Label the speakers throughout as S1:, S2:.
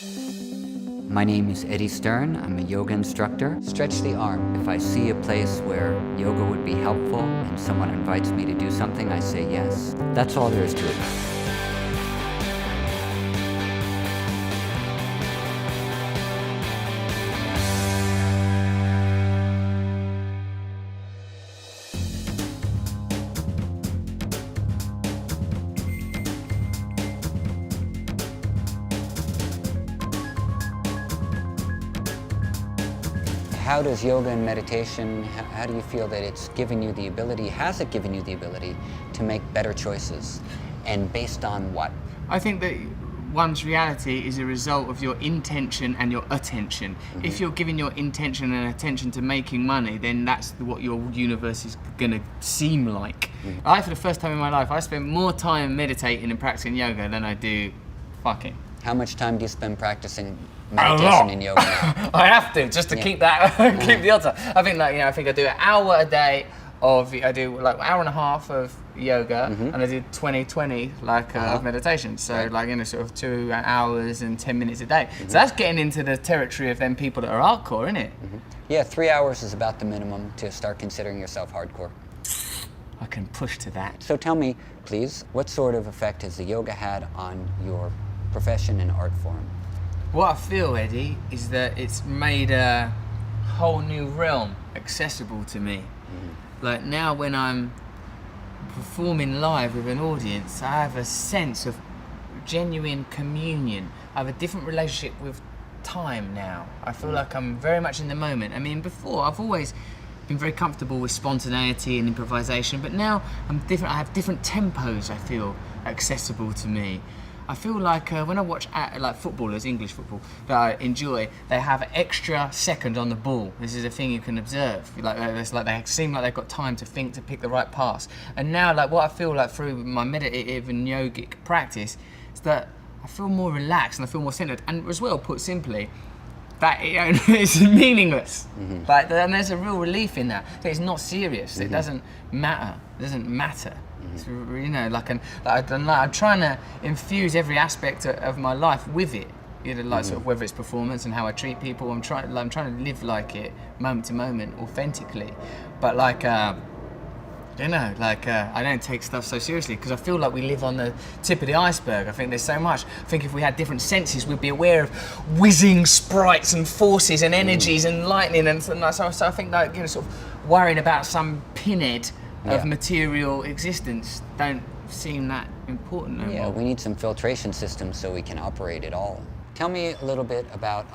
S1: My name is Eddie Stern. I'm a yoga instructor. Stretch the arm. If I see a place where yoga would be helpful and someone invites me to do something, I say yes. That's all there is to it. How does yoga and meditation, how do you feel that it's given you the ability, has it given you the ability to make better choices? And based on what?
S2: I think that one's reality is a result of your intention and your attention. Mm-hmm. If you're giving your intention and attention to making money, then that's what your universe is going to seem like. Mm-hmm. For the first time in my life, I spent more time meditating and practicing yoga than I do fucking.
S1: How much time do you spend practicing meditation and yoga now?
S2: I have to, just to keep that, keep the odds up. I think I do an hour a day I do like an hour and a half of yoga, and I do 20-20 of meditation. So sort of 2 hours and 10 minutes a day. So that's getting into the territory of them people that are hardcore, isn't it?
S1: Yeah, 3 hours is about the minimum to start considering yourself hardcore.
S2: I can push to that.
S1: So tell me, please, what sort of effect has the yoga had on your profession and art form?
S2: What I feel, Eddie, is that it's made a whole new realm accessible to me. Like now when I'm performing live with an audience, I have a sense of genuine communion. I have a different relationship with time now. I feel like I'm very much in the moment. I mean, before I've always been very comfortable with spontaneity and improvisation, but now I'm different. I have different tempos, I feel, accessible to me. I feel like when I watch footballers, English football, that I enjoy, they have an extra second on the ball. This is a thing you can observe. It's like they seem like they've got time to think, to pick the right pass. And now, what I feel like through my meditative and yogic practice is that I feel more relaxed and I feel more centered. And as well, put simply, that it's meaningless. And there's a real relief in that. It's not serious. It doesn't matter. It doesn't matter. It's, I'm trying to infuse every aspect of my life with it. Sort of whether it's performance and how I treat people. I'm trying to live like it, moment to moment, authentically. But I don't take stuff so seriously because I feel like we live on the tip of the iceberg. I think there's so much. I think if we had different senses, we'd be aware of whizzing sprites and forces and energies and lightning and so I think sort of worrying about some pinhead of material existence don't seem that important anymore.
S1: Yeah, we need some filtration systems so we can operate it all. Tell me a little bit about,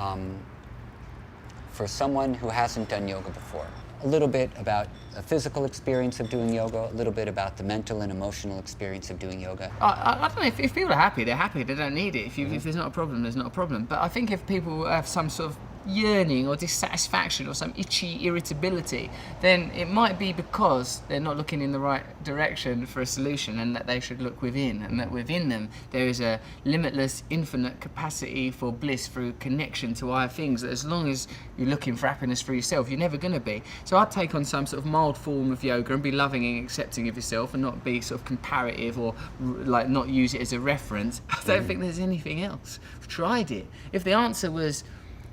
S1: for someone who hasn't done yoga before, a little bit about the physical experience of doing yoga, a little bit about the mental and emotional experience of doing yoga.
S2: I don't know, if people are happy, they're happy, they don't need it. If there's not a problem, there's not a problem. But I think if people have some sort of yearning or dissatisfaction or some itchy irritability, then it might be because they're not looking in the right direction for a solution, and that they should look within, and that within them there is a limitless, infinite capacity for bliss through connection to higher things, that as long as you're looking for happiness for yourself, you're never going to be. So I'd take on some sort of mild form of yoga and be loving and accepting of yourself and not be sort of comparative or not use it as a reference. I don't think there's anything else. I've tried it. If the answer was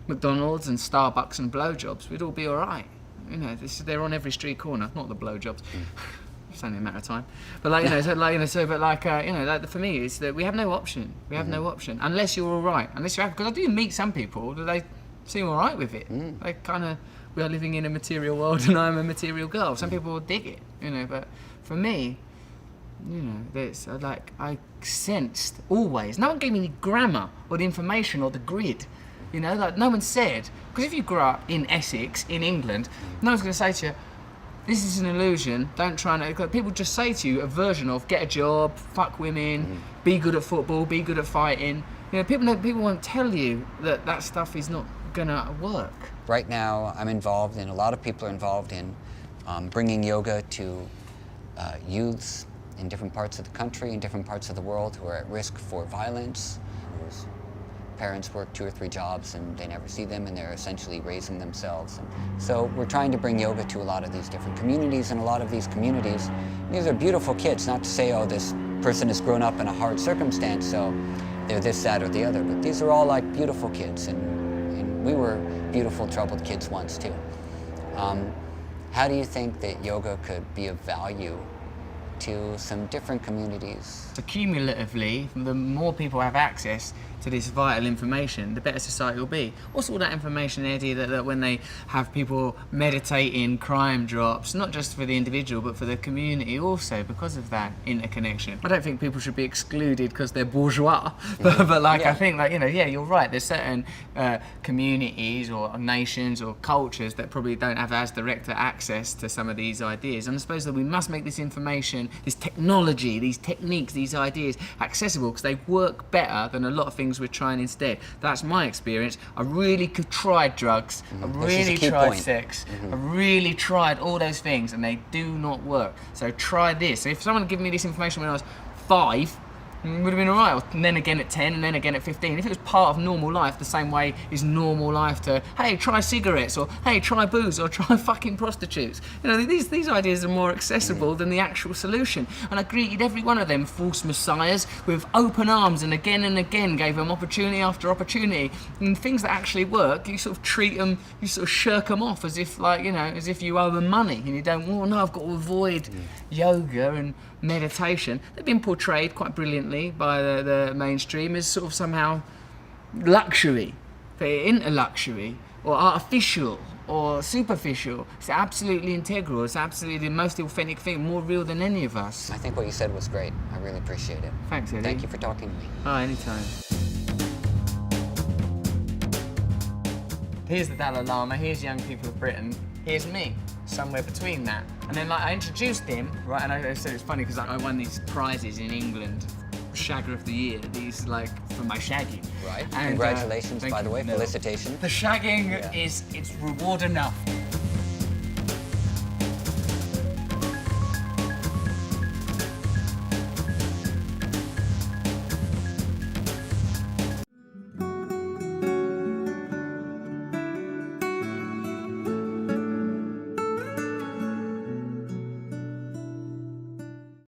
S2: McDonald's and Starbucks and blowjobs, we'd all be all right. They're on every street corner. Not the blowjobs. It's only a matter of time. But for me, it's that we have no option. We have no option unless you're all right. Unless you're happy. Because I do meet some people that they seem all right with it. We are living in a material world, and I'm a material girl. Some people will dig it, But for me, I sensed always. No one gave me the grammar or the information or the grid. No one said, because if you grew up in Essex, in England, no one's going to say to you, this is an illusion, don't try and... People just say to you a version of get a job, fuck women, be good at football, be good at fighting. People won't tell you that stuff is not going to work.
S1: Right now, I'm involved, and a lot of people are involved in bringing yoga to youths in different parts of the country, in different parts of the world who are at risk for violence, whose parents work 2 or 3 jobs and they never see them, and they're essentially raising themselves. And so we're trying to bring yoga to a lot of these different communities, and a lot of these communities, these are beautiful kids, not to say, oh, this person has grown up in a hard circumstance, so they're this, that, or the other, but these are all like beautiful kids, and we were beautiful, troubled kids once too. How do you think that yoga could be of value to some different communities?
S2: So cumulatively, the more people have access to this vital information, the better society will be. What's all that information, Eddie, that when they have people meditating, crime drops, not just for the individual, but for the community also, because of that interconnection. I don't think people should be excluded because they're bourgeois, but like, I think, like, you know, yeah, you're right, there's certain communities or nations or cultures that probably don't have as direct access to some of these ideas. And I suppose that we must make this information, this technology, these techniques, these ideas accessible, because they work better than a lot of things we're trying instead. That's my experience. I really tried drugs, I really tried sex, I really tried all those things, and they do not work. So try this. So if someone had given me this information when I was 5, it would have been alright, and then again at 10, and then again at 15. If it was part of normal life, the same way is normal life to, hey, try cigarettes, or hey, try booze, or try fucking prostitutes. You know, these ideas are more accessible than the actual solution. And I greeted every one of them false messiahs with open arms, and again gave them opportunity after opportunity. And things that actually work, you sort of treat them, you sort of shirk them off as if, like, you know, as if you owe them money, and you don't, oh no, I've got to avoid yoga and meditation. They've been portrayed quite brilliantly by the mainstream as sort of somehow luxury, but into luxury or artificial or superficial. It's absolutely integral. It's absolutely the most authentic thing, more real than any of us.
S1: I think what you said was great. I really appreciate it.
S2: Thanks, Eddie.
S1: Thank you for talking to me.
S2: Oh, anytime. Here's the Dalai Lama, here's young people of Britain, here's me, somewhere between that. And then, like, I introduced him, right, and I said it's funny because I won these prizes in England, Shagger of the Year, these, like, for my shagging.
S1: Right,
S2: and,
S1: congratulations, by the way,
S2: No.
S1: felicitations.
S2: The shagging it's reward enough.